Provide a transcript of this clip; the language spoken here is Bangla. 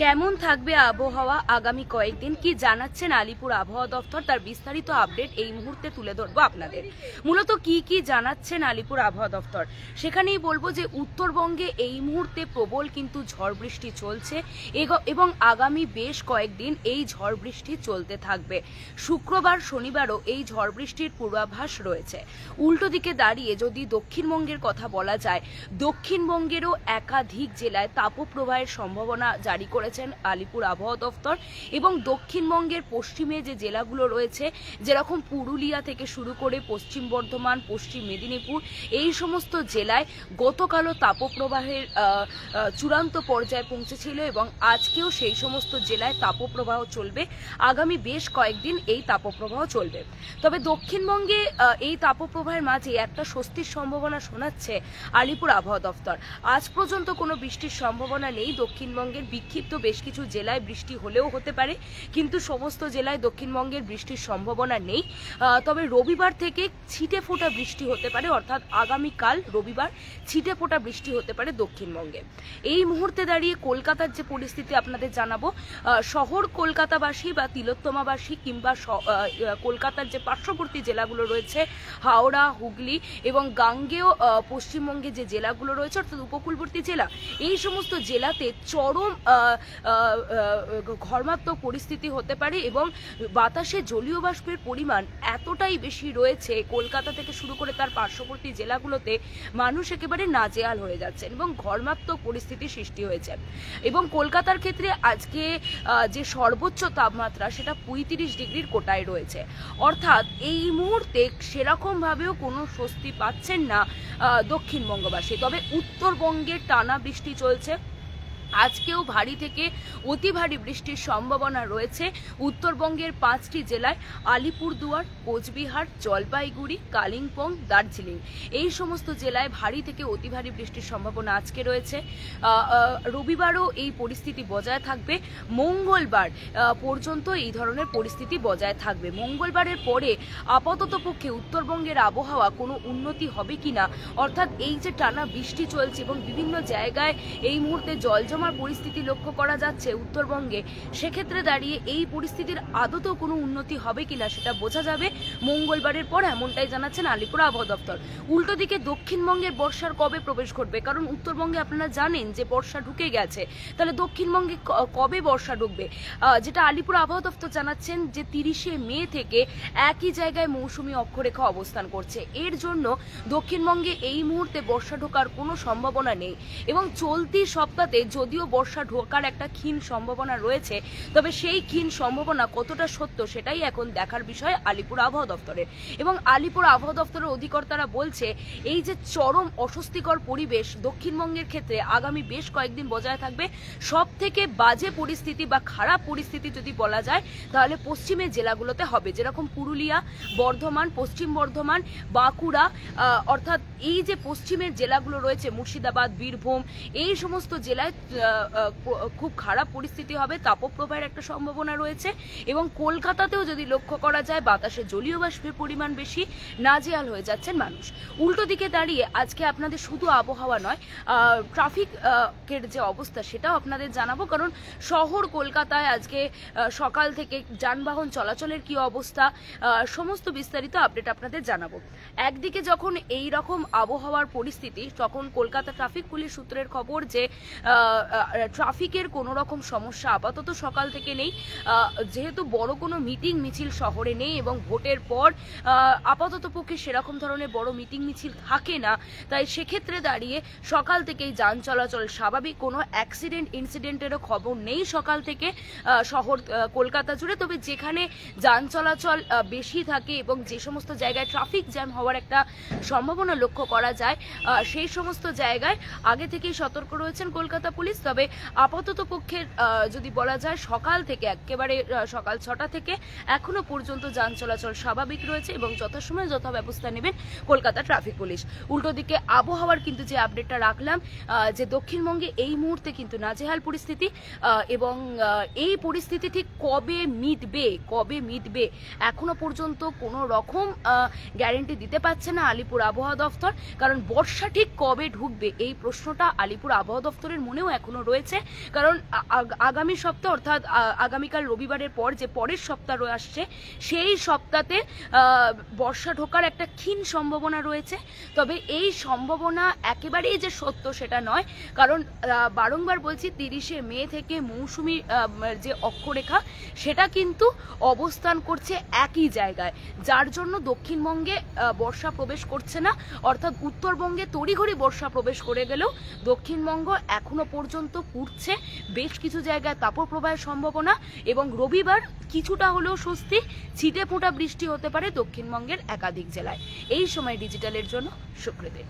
কেমন থাকবে আবহাওয়া আগামী কয়েকদিন কি জানাচ্ছেন আলিপুর আবহাওয়া দফতর, তার বিস্তারিত আপডেট এই মুহূর্তে তুলে ধরবো আপনাদের। মূলত কি জানাচ্ছেন আলিপুর আবহাওয়া দফতর সেখানেই বলবো যে উত্তরবঙ্গে এই মুহূর্তে প্রবল কিন্তু ঝড় বৃষ্টি চলছে এবং আগামী বেশ কয়েকদিন এই ঝড় বৃষ্টি চলতে থাকবে। শুক্রবার শনিবারও এই ঝড় বৃষ্টির পূর্বাভাস রয়েছে। উল্টো দিকে দাঁড়িয়ে যদি দক্ষিণবঙ্গের কথা বলা যায়, দক্ষিণবঙ্গেরও একাধিক জেলায় তাপপ্রবাহের সম্ভাবনা জারি করেছেন আলিপুর আবহাওয়া দফতর এবং দক্ষিণবঙ্গের পশ্চিমে যে জেলাগুলো রয়েছে, যেরকম পুরুলিয়া থেকে শুরু করে পশ্চিম বর্ধমান, পশ্চিম মেদিনীপুর, এই সমস্ত জেলায় গতকালও তাপপ্রবাহের চূড়ান্ত পর্যায়ে পৌঁছেছিল এবং আজকেও সেই সমস্ত জেলায় তাপপ্রবাহ চলবে। আগামী বেশ কয়েকদিন এই তাপপ্রবাহ চলবে। তবে দক্ষিণবঙ্গে এই তাপপ্রবাহের মাঝে একটা স্বস্তির সম্ভাবনা শোনাচ্ছে আলিপুর আবহাওয়া দফতর। আজ পর্যন্ত কোনো বৃষ্টির সম্ভাবনা নেই। দক্ষিণবঙ্গের বিক্ষিপ্ত বেশ কিছু জেলায় বৃষ্টি হলেও হতে পারে, কিন্তু সমস্ত জেলায় দক্ষিণবঙ্গের বৃষ্টির সম্ভাবনা নেই। তবে রবিবার থেকে ছিটে ফোঁটা বৃষ্টি হতে পারে, অর্থাৎ আগামীকাল রবিবার ছিটে ফোঁটা বৃষ্টি হতে পারে দক্ষিণবঙ্গে। এই মুহূর্তে দাঁড়িয়ে কলকাতার যে পরিস্থিতি আপনাদের জানাবো। শহর কলকাতাবাসী বা তিলোত্তমাবাসী কিংবা কলকাতার যে পার্শ্ববর্তী জেলাগুলো রয়েছে, হাওড়া, হুগলি এবং গাঙ্গেয় পশ্চিমবঙ্গে যে জেলাগুলো রয়েছে অর্থাৎ উপকূলবর্তী জেলা, এই সমস্ত জেলাতে চরম ঘর্মাত্মক পরিস্থিতি হতে পারে এবং বাতাসে জলীয় বাষ্পের পরিমাণ এতটাই বেশি রয়েছে কলকাতা থেকে শুরু করে তার পার্শ্ববর্তী জেলাগুলোতে মানুষ একেবারে নাজেহাল হয়ে যাচ্ছে এবং ঘর্মাত্মক পরিস্থিতি সৃষ্টি হয়েছে। এবং কলকাতার ক্ষেত্রে আজকে যে সর্বোচ্চ তাপমাত্রা সেটা 35 ডিগ্রির কোটায় রয়েছে, অর্থাৎ এই মুহূর্তে সেরকম ভাবেও কোনো স্বস্তি পাচ্ছেন না দক্ষিণবঙ্গবাসী। তবে উত্তরবঙ্গের টানা বৃষ্টি চলছে। আজকেও ভারী থেকে অতি ভারী বৃষ্টির সম্ভাবনা রয়েছে উত্তরবঙ্গের 5টি জেলায়, আলিপুরদুয়ার, কোচবিহার, জলপাইগুড়ি, কালিম্পং, দার্জিলিং, এই সমস্ত জেলায় ভারী থেকে অতি ভারী বৃষ্টির সম্ভাবনা আজকে রয়েছে। রবিবারও এই পরিস্থিতি বজায় থাকবে। মঙ্গলবার পর্যন্ত এই ধরনের পরিস্থিতি বজায় থাকবে। মঙ্গলবারের পরে আপাতত পক্ষে উত্তরবঙ্গের আবহাওয়া কোনো উন্নতি হবে কিনা, অর্থাৎ এই যে টানা বৃষ্টি চলছে এবং বিভিন্ন জায়গায় এই মুহূর্তে জলজমার পরিস্থিতি লক্ষ্য করা যাচ্ছে উত্তরবঙ্গে, সেক্ষেত্রে দাঁড়িয়ে এই পরিস্থিতির আদতেও কোনো উন্নতি হবে কিনা সেটা বোঝা যাবে মঙ্গলবারের পর, এমনটাই জানাচ্ছেন আলিপুর আবহাওয়া দপ্তর। উল্টো দিকে দক্ষিণবঙ্গের বর্ষার কবে প্রবেশ ঘটবে, কারণ উত্তরবঙ্গে আপনারা জানেন যে বর্ষা ঢুকে গেছে, তাহলে দক্ষিণবঙ্গে কবে বর্ষা ঢুকবে, যেটা আলিপুর আবহাওয়া দপ্তর জানাচ্ছেন যে 30শে মে থেকে একই জায়গায় মৌসুমী অক্ষরেখা অবস্থান করছে। এর জন্য দক্ষিণবঙ্গে এই মুহূর্তে বর্ষা ঢোকার কোনো সম্ভাবনা নেই এবং চলতি সপ্তাহে যদিও বর্ষা ঢোকার একটা ক্ষীণ সম্ভাবনা রয়েছে, তবে সেই ক্ষীণ সম্ভাবনা কতটা সত্য সেটাই এখন দেখার বিষয় আলিপুর আবহাওয়া দপ্তরের। এবং আলিপুর আবহাওয়া দপ্তরের অধিকর্তারা বলছে এই যে চরম অস্বস্তিকর পরিবেশ দক্ষিণবঙ্গের ক্ষেত্রে আগামী বেশ কয়েকদিন বজায় থাকবে। সব থেকে বাজে পরিস্থিতি বা খারাপ পরিস্থিতি যদি বলা যায় তাহলে পশ্চিমের জেলাগুলোতে হবে, যেরকম পুরুলিয়া, বর্ধমান, পশ্চিম বর্ধমান, বাঁকুড়া, অর্থাৎ এই যে পশ্চিমের জেলাগুলো রয়েছে, মুর্শিদাবাদ, বীরভূম, এই সমস্ত জেলায় খুব খারাপ পরিস্থিতি হবে। তাপপ্রবাহের একটা সম্ভাবনা রয়েছে এবং কলকাতাতেও যদি লক্ষ্য করা যায় বাতাসে জলীয় বাষ্পের পরিমাণ বেশি, নাজেহাল হয়ে যাচ্ছেন মানুষ। উল্টো দিকে দাঁড়িয়ে আজকে আপনাদের শুধু আবহাওয়া নয়, ট্রাফিকের যে অবস্থা সেটাও আপনাদের জানাবো, কারণ শহর কলকাতায় আজকে সকাল থেকে যানবাহন চলাচলের কি অবস্থা সমস্ত বিস্তারিত আপডেট আপনাদের জানাবো। একদিকে যখন এই রকম আবহাওয়ার পরিস্থিতি, তখন কলকাতা ট্রাফিক পুলিশ সূত্রের খবর যে ট্রাফিকের কোনো রকম সমস্যা আপাতত সকাল থেকে নেই, যেহেতু বড় কোনো মিটিং মিছিল শহরে নেই এবং ভোটের পর আপাতত পক্ষে সেরকম ধরনের বড় মিটিং মিছিল থাকে না, তাই সেক্ষেত্রে দাঁড়িয়ে সকাল থেকেই যান চলাচল স্বাভাবিক। কোনো অ্যাক্সিডেন্ট ইনসিডেন্টেরও খবর নেই সকাল থেকে শহর কলকাতা জুড়ে। তবে যেখানে যান চলাচল বেশি থাকে এবং যে সমস্ত জায়গায় ট্রাফিক জ্যাম হওয়ার একটা সম্ভাবনা লক্ষ্য করা যায়, সেই সমস্ত জায়গায় আগে থেকেই সতর্ক রয়েছেন কলকাতা পুলিশ। তবে আপাতত পক্ষে যদি বলা যায় সকাল থেকে একেবারে সকাল 6টা থেকে এখনো পর্যন্ত যান চলাচল স্বাভাবিক রয়েছে এবং যথাসময়ে যথা ব্যবস্থা নেবেন কলকাতা ট্রাফিক পুলিশ। উল্টো দিকে আবহাওয়ার কিন্তু যে আপডেটটা রাখলাম যে দক্ষিণবঙ্গে এই মুহূর্তে কিন্তু নাজেহাল পরিস্থিতি এবং এই পরিস্থিতি ঠিক কবে মিটবে এখনো পর্যন্ত কোনো রকম গ্যারেন্টি দিতে পারছে না আলিপুর আবহাওয়া দফতর, কারণ বর্ষা ঠিক কবে ঢুকবে এই প্রশ্নটা আলিপুর আবহাওয়া দফতরের মনেও এখনো রয়েছে, কারণ আগামী সপ্তাহ অর্থাৎ আগামীকাল রবিবারের পর যে পরের সপ্তাহ আসছে সেই সপ্তাহে বর্ষা ঢোকার একটা ক্ষীণ সম্ভাবনা রয়েছে। তবে এই সম্ভাবনা একেবারেই যে সত্য সেটা নয়, কারণ বারংবার বলছি 30শে মে থেকে মৌসুমি যে অক্ষরেখা সেটা কিন্তু অবস্থান করছে একই জায়গায়, যার জন্য দক্ষিণবঙ্গে বর্ষা প্রবেশ করছে না, অর্থাৎ উত্তরবঙ্গে তড়িঘড়ি বর্ষা প্রবেশ করে গেলেও দক্ষিণবঙ্গ এখনো পর্যন্ত পুড়ছে, বেশ কিছু জায়গায় তাপপ্রবাহের সম্ভাবনা, এবং রবিবার কিছুটা হলেও স্বস্তি, ছিটে ফোঁটা বৃষ্টি হতে পারে দক্ষিণবঙ্গের একাধিক জেলায়। এই সময় ডিজিটালের জন্য সুকৃতি।